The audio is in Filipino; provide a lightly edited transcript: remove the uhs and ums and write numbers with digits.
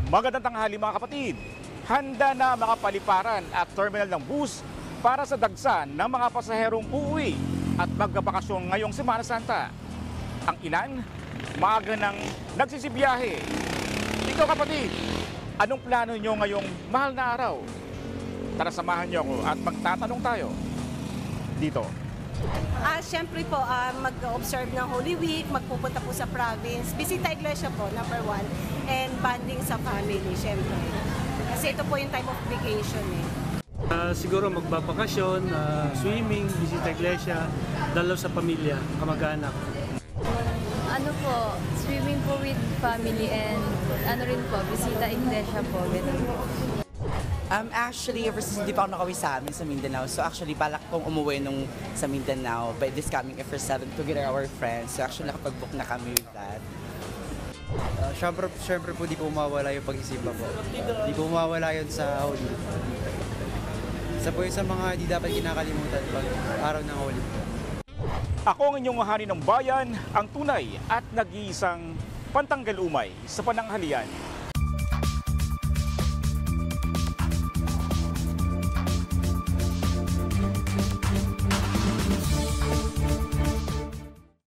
Magandang tanghali mga kapatid. Handa na mga paliparan at terminal ng bus para sa dagsa ng mga pasaherong uuwi at magbabakasyon ngayong Semana Santa. Ang ilan, maaga nang nagsisibiyahe. Ikaw kapatid, anong plano nyo ngayong mahal na araw? Tara samahan nyo ako at magtatanong tayo dito. Siyempre po, mag-observe ng Holy Week, magpupunta po sa province, bisita iglesia po, number 1, and bonding sa family, siyempre. Kasi ito po yung time of vacation eh. Siguro magbabakasyon, swimming, bisita iglesia, dalaw sa pamilya, kamag-anak. Ano po, swimming po with family and ano rin po, bisita iglesia po, ganun po. Actually, ever since hindi pa ako nakauwi sa amin sa Mindanao, so actually balak kong umuwi nung sa Mindanao by this coming April 7 together our friends. So actually nakapag-book na kami with that. Siyempre po di po mawala yung pag-isimba po. Di po mawala yun sa Holy. Isa po yun sa mga di dapat kinakalimutan pag araw ng Holy. Ako ang inyong hari ng bayan, ang tunay at nag-iisang pantanggal umay sa pananghalian.